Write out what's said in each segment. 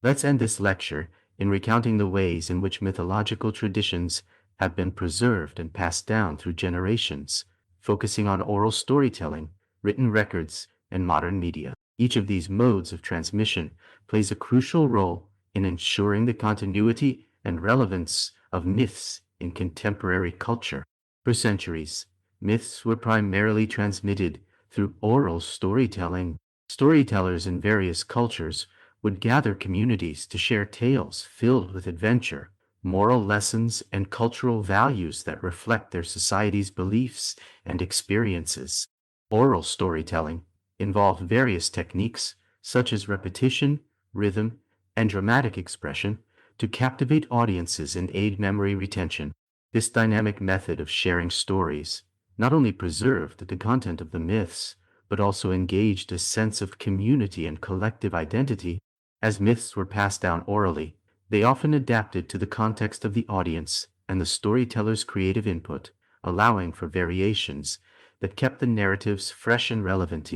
Let's end this lecture in recounting the ways in which mythological traditions have been preserved and passed down through generations, focusing on oral storytelling, written records, and modern media. Each of these modes of transmission plays a crucial role in ensuring the continuity and relevance of myths in contemporary culture. For centuries, myths were primarily transmitted through oral storytelling. Storytellers in various cultures would gather communities to share tales filled with adventure, moral lessons, and cultural values that reflect their society's beliefs and experiences. Oral storytelling involved various techniques such as repetition, rhythm, and dramatic expression to captivate audiences and aid memory retention. This dynamic method of sharing stories not only preserved the content of the myths, but also engaged a sense of community and collective identity. As myths were passed down orally, they often adapted to the context of the audience and the storyteller's creative input, allowing for variations that kept the narratives fresh and relevant.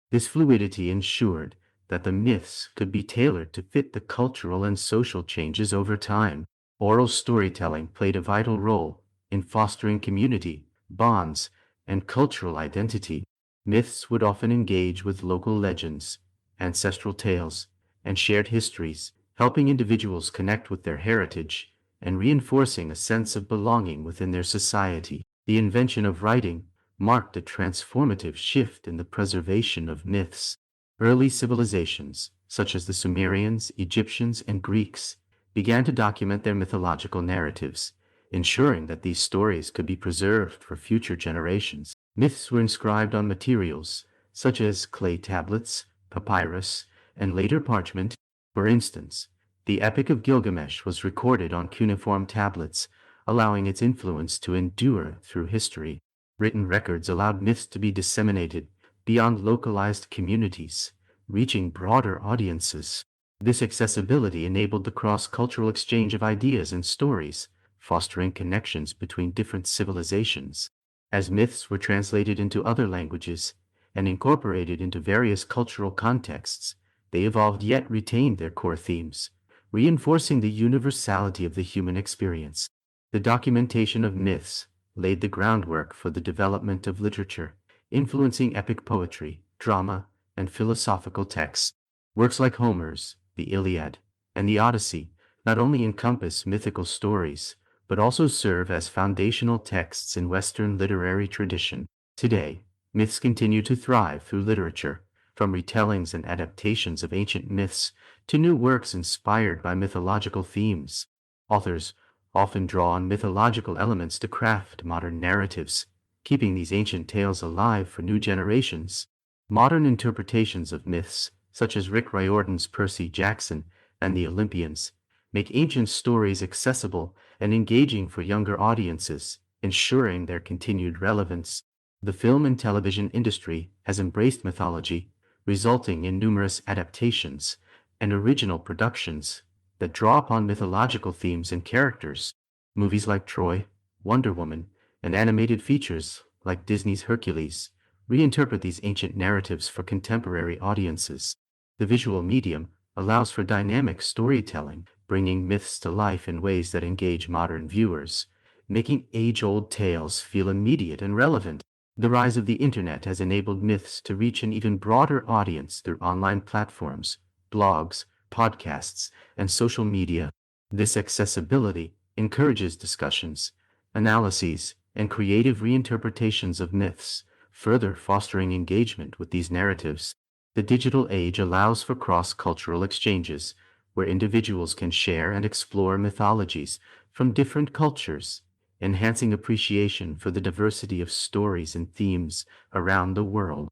This fluidity ensured that the myths could be tailored to fit the cultural and social changes over time. Oral storytelling played a vital role in fostering community, bonds, and cultural identity. Myths would often engage with local legends, ancestral tales, and shared histories, helping individuals connect with their heritage and reinforcing a sense of belonging within their society. The invention of writing marked a transformative shift in the preservation of myths. Early civilizations, such as the Sumerians, Egyptians, and Greeks, began to document their mythological narratives, ensuring that these stories could be preserved for future generations. Myths were inscribed on materials such as clay tablets, papyrus, and later parchment. For instance, the Epic of Gilgamesh was recorded on cuneiform tablets, allowing its influence to endure through history. Written records allowed myths to be disseminated beyond localized communities, reaching broader audiences. This accessibility enabled the cross-cultural exchange of ideas and stories, fostering connections between different civilizations. As myths were translated into other languages and incorporated into various cultural contexts, they evolved yet retained their core themes, reinforcing the universality of the human experience. The documentation of myths laid the groundwork for the development of literature, influencing epic poetry, drama, and philosophical texts. Works like Homer's, the Iliad, and the Odyssey not only encompass mythical stories, but also serve as foundational texts in Western literary tradition. Today, myths continue to thrive through literature, from retellings and adaptations of ancient myths to new works inspired by mythological themes. Authors often draw on mythological elements to craft modern narratives, keeping these ancient tales alive for new generations. Modern interpretations of myths, such as Rick Riordan's Percy Jackson and the Olympians, make ancient stories accessible and engaging for younger audiences, ensuring their continued relevance. The film and television industry has embraced mythology, resulting in numerous adaptations and original productions that draw upon mythological themes and characters. Movies like Troy, Wonder Woman, and animated features like Disney's Hercules reinterpret these ancient narratives for contemporary audiences. The visual medium allows for dynamic storytelling, bringing myths to life in ways that engage modern viewers, making age-old tales feel immediate and relevant. The rise of the internet has enabled myths to reach an even broader audience through online platforms, blogs, podcasts, and social media. This accessibility encourages discussions, analyses, and creative reinterpretations of myths, further fostering engagement with these narratives. The digital age allows for cross-cultural exchanges, where individuals can share and explore mythologies from different cultures, enhancing appreciation for the diversity of stories and themes around the world.